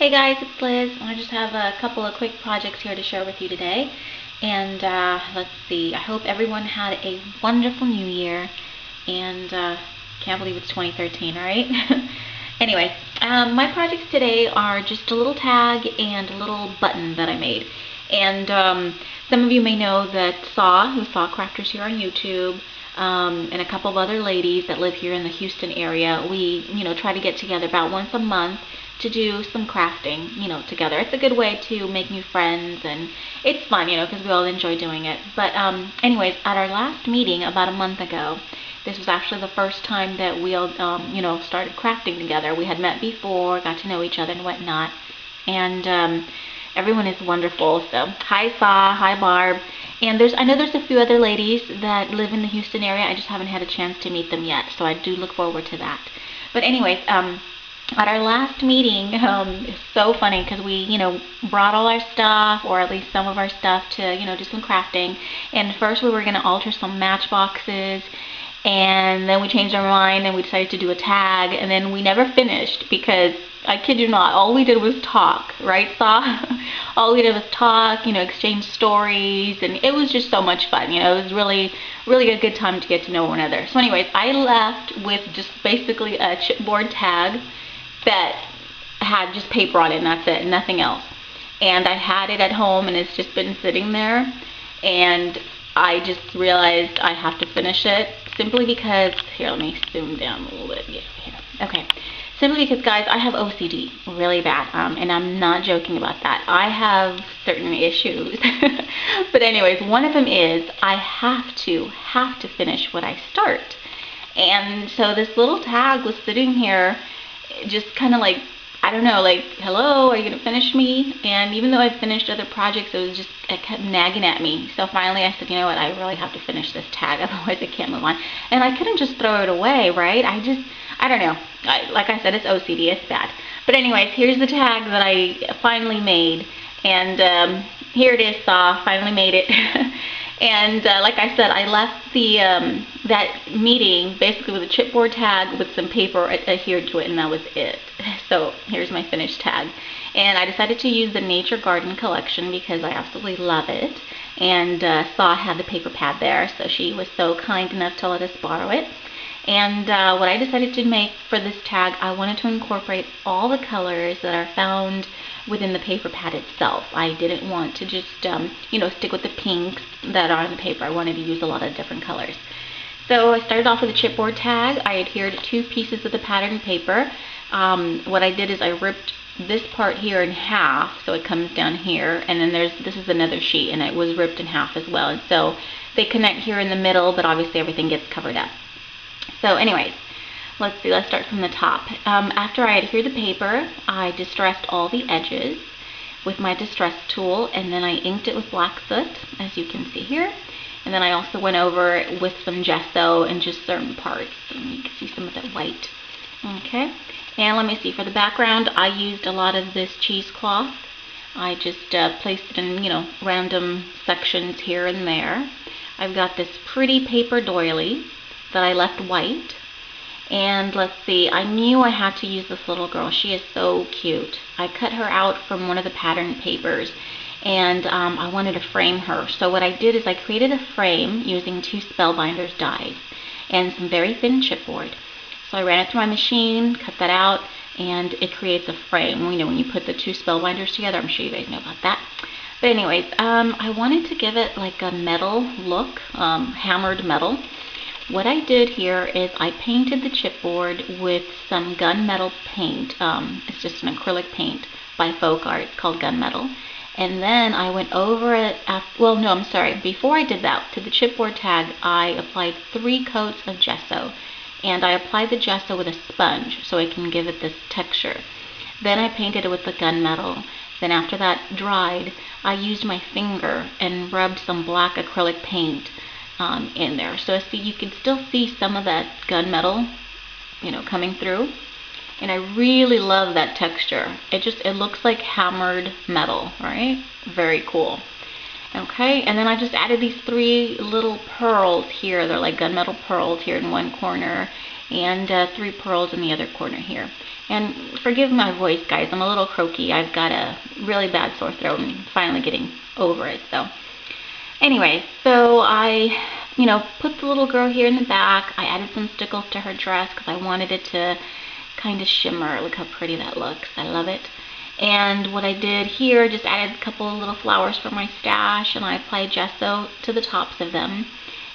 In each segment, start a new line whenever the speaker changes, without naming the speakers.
Hey guys, it's Liz. I just have a couple of quick projects here to share with you today. And let's see, I hope everyone had a wonderful new year. And can't believe it's 2013, right? Anyway, my projects today are just a little tag and a little button that I made. And some of you may know that who's Saw Crafters here on YouTube, and a couple of other ladies that live here in the Houston area, we, try to get together about once a month to do some crafting, together. It's a good way to make new friends, and it's fun, because we all enjoy doing it. But anyways, at our last meeting about a month ago, this was actually the first time that we all, started crafting together. We had met before, got to know each other and whatnot, and everyone is wonderful. So hi Saw, hi Barb, and I know there's a few other ladies that live in the Houston area. I just haven't had a chance to meet them yet, so I do look forward to that. But anyways, at our last meeting, it's so funny because we, brought all our stuff, or at least some of our stuff, to, do some crafting. And first we were going to alter some matchboxes, and then we changed our mind and we decided to do a tag, and then we never finished because, I kid you not, all we did was talk, right, Saw? All we did was talk, exchange stories, and it was just so much fun. It was really, really a good time to get to know one another. So anyways, I left with just basically a chipboard tag that had just paper on it, and that's it, nothing else. And I had it at home, and it's just been sitting there, and I just realized I have to finish it, simply because, here, let me zoom down a little bit. Yeah, here. Okay. Simply because, guys, I have OCD really bad, and I'm not joking about that. I have certain issues. But anyways, one of them is I have to finish what I start. And so this little tag was sitting here, just kind of like, I don't know, like, hello, are you gonna finish me? And even though I finished other projects, it kept nagging at me. So finally I said, you know what, I really have to finish this tag, otherwise I can't move on. And I couldn't just throw it away, right? I don't know. Like I said, it's OCD, it's bad. But anyways, here's the tag that I finally made. And here it is, Saw, finally made it. And like I said, I left that meeting basically with a chipboard tag with some paper adhered to it, and that was it. So here's my finished tag. And I decided to use the Nature Garden collection because I absolutely love it. And Saw had the paper pad there, so she was so kind enough to let us borrow it. And what I decided to make for this tag, I wanted to incorporate all the colors that are found within the paper pad itself. I didn't want to just, stick with the pinks that are on the paper. I wanted to use a lot of different colors. So I started off with a chipboard tag. I adhered 2 pieces of the pattern paper. What I did is I ripped this part here in half, so it comes down here, and then this is another sheet, and it was ripped in half as well. And so they connect here in the middle, but obviously everything gets covered up. So anyways, let's start from the top. After I adhered the paper, I distressed all the edges with my distress tool, and then I inked it with black soot, as you can see here. And then I also went over it with some gesso in just certain parts, and you can see some of that white. Okay, and let me see, for the background, I used a lot of this cheesecloth. I just placed it in, random sections here and there. I've got this pretty paper doily that I left white. And let's see, I knew I had to use this little girl. She is so cute. I cut her out from one of the pattern papers, and I wanted to frame her. So what I did is I created a frame using 2 Spellbinders dies and some very thin chipboard. So I ran it through my machine, cut that out, and it creates a frame. When you put the 2 Spellbinders together, I'm sure you guys know about that. But anyways, I wanted to give it like a metal look, hammered metal. What I did here is I painted the chipboard with some gunmetal paint. It's just an acrylic paint by Folk Art. It's called Gunmetal. And then I went over it, before I did that, to the chipboard tag, I applied 3 coats of gesso. And I applied the gesso with a sponge so it can give it this texture. Then I painted it with the gunmetal. Then after that dried, I used my finger and rubbed some black acrylic paint in there. So see, you can still see some of that gunmetal, coming through. And I really love that texture. It looks like hammered metal, right? Very cool. Okay, and then I just added these 3 little pearls here. They're like gunmetal pearls here in one corner. and 3 pearls in the other corner here. And forgive my voice, guys, I'm a little croaky. I've got a really bad sore throat and finally getting over it. So anyway, so I, put the little girl here in the back. I added some stickles to her dress because I wanted it to kind of shimmer. Look how pretty that looks. I love it. And what I did here, just added a couple of little flowers from my stash, and I applied gesso to the tops of them.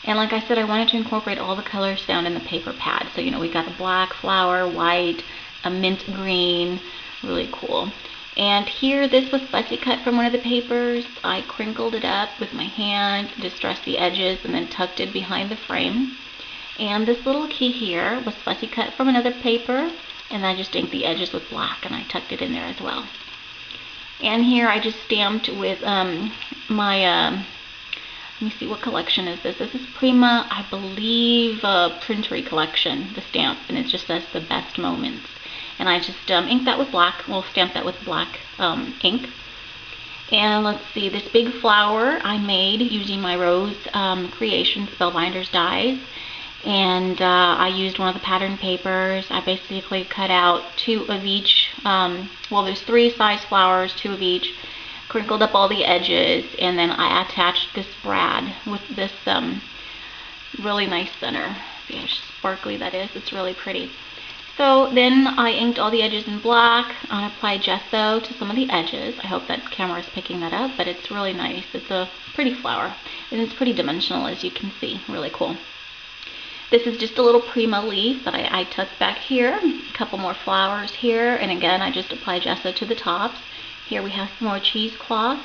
And like I said, I wanted to incorporate all the colors found in the paper pad. So, we got a black flower, white, a mint green, really cool. And here, this was fussy cut from one of the papers. I crinkled it up with my hand, distressed the edges, and then tucked it behind the frame. And this little key here was fussy cut from another paper, and I just inked the edges with black, and I tucked it in there as well. And here I just stamped with my, let me see, what collection is this? This is Prima, I believe, Printery collection, the stamp, and it just says the best moments. And I just inked that with black, stamp that with black ink. And let's see, this big flower I made using my Rose Creation Spellbinders dies. And I used one of the pattern papers. I basically cut out 2 of each, there's 3 size flowers, 2 of each, crinkled up all the edges, and then I attached this brad with this really nice center. See how sparkly that is? It's really pretty. So then I inked all the edges in black and applied gesso to some of the edges. I hope that camera is picking that up, but it's really nice. It's a pretty flower, and it's pretty dimensional, as you can see. Really cool. This is just a little Prima leaf that I tucked back here. A couple more flowers here, and again, I just applied gesso to the tops. Here we have some more cheesecloth.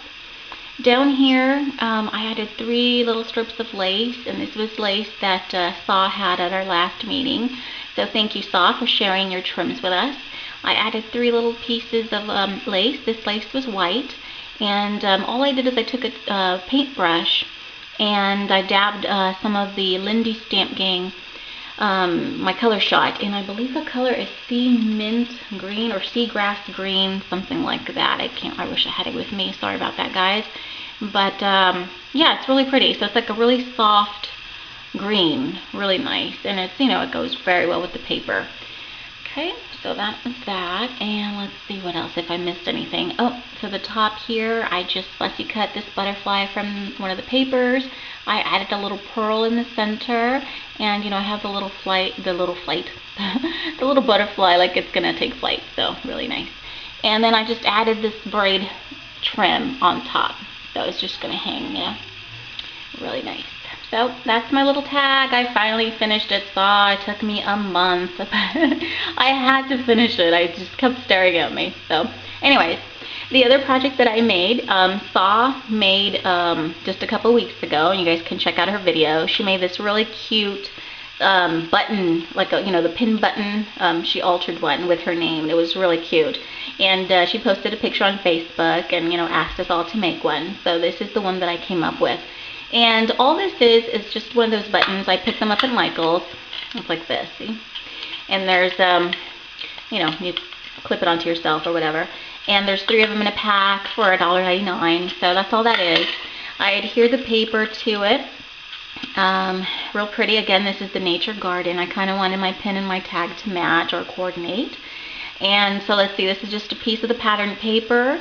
Down here, I added 3 little strips of lace, and this was lace that Saw had at our last meeting. So thank you, Saw, for sharing your trims with us. I added 3 little pieces of lace. This lace was white, and all I did is I took a paintbrush and I dabbed some of the Lindy Stamp Gang, my color shot, and I believe the color is sea mint green or seagrass green, something like that. I wish I had it with me. Sorry about that, guys. But yeah, it's really pretty. So it's like a really soft green, really nice, and it's, it goes very well with the paper. Okay, so that was that, and let's see what else, if I missed anything. Oh, so the top here, I just fussy cut this butterfly from one of the papers. I added a little pearl in the center, and I have the little the little butterfly like it's gonna take flight, so really nice. And then I just added this braid trim on top, so it's just gonna hang, really nice. So that's my little tag. I finally finished it. Saw, it took me a month. I had to finish it. I just kept staring at me. So anyways, the other project that I made, Saw made just a couple weeks ago, and you guys can check out her video. She made this really cute button, like the pin button. She altered one with her name. It was really cute. And she posted a picture on Facebook and asked us all to make one. So this is the one that I came up with. And all this is just one of those buttons. I picked them up at Michael's. It's like this, see? And there's, you clip it onto yourself or whatever. And there's 3 of them in a pack for $1.99. So that's all that is. I adhere the paper to it. Real pretty. Again, this is the Nature Garden. I kind of wanted my pin and my tag to match or coordinate. And so let's see, this is just a piece of the pattern paper.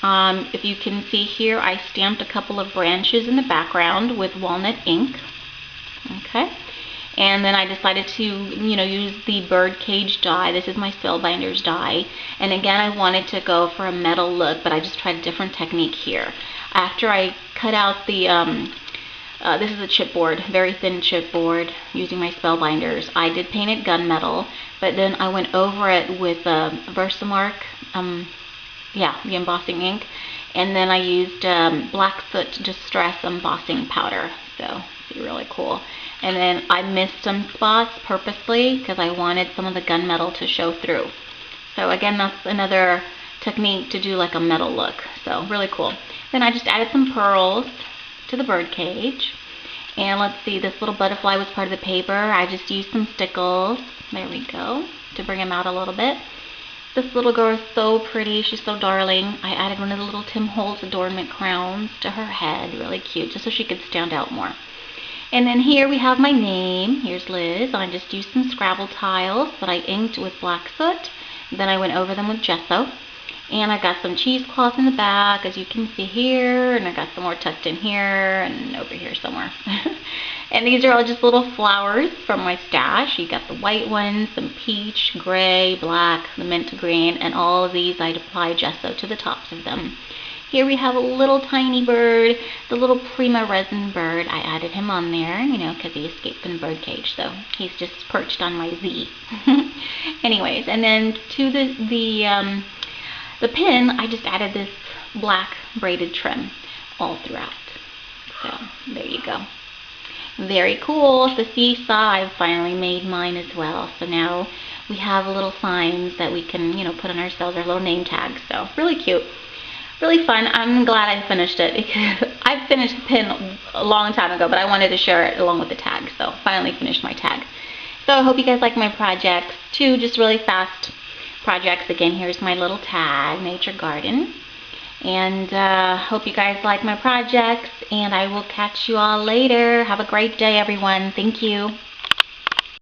If you can see here, I stamped a couple of branches in the background with walnut ink. Okay. And then I decided to, use the bird cage die. This is my Spellbinders die. And again, I wanted to go for a metal look, but I just tried a different technique here. After I cut out the, this is a chipboard, very thin chipboard, using my Spellbinders. I did paint it gunmetal, but then I went over it with Versamark, the embossing ink, and then I used Blackfoot Distress embossing powder. So, see, really cool. And then I missed some spots purposely because I wanted some of the gunmetal to show through. So again, that's another technique to do like a metal look. So really cool. Then I just added some pearls to the bird cage. And let's see, this little butterfly was part of the paper. I just used some stickles. There we go, to bring them out a little bit. This little girl is so pretty. She's so darling. I added one of the little Tim Holtz adornment crowns to her head. Really cute, just so she could stand out more. And then here we have my name. Here's Liz. I just used some Scrabble tiles that I inked with black soot. Then I went over them with gesso. And I got some cheesecloth in the back, as you can see here, and I got some more tucked in here and over here somewhere. And these are all just little flowers from my stash. You got the white ones, some peach, gray, black, the mint green, and all of these I'd apply gesso to the tops of them. Here we have a little tiny bird, the little Prima resin bird. I added him on there, you know, because he escaped from the bird cage, so he's just perched on my Z. Anyways, and then to the pin, I just added this black braided trim all throughout. So there you go. Very cool. The seesaw, I've finally made mine as well. So now we have little signs that we can, you know, put on ourselves, our little name tags. So really cute. Really fun. I'm glad I finished it because I finished the pin a long time ago, but I wanted to share it along with the tag. So finally finished my tag. So I hope you guys like my projects. 2 just really fast projects. Again, here's my little tag, Nature Garden. And hope you guys like my projects, and I will catch you all later. Have a great day, everyone. Thank you.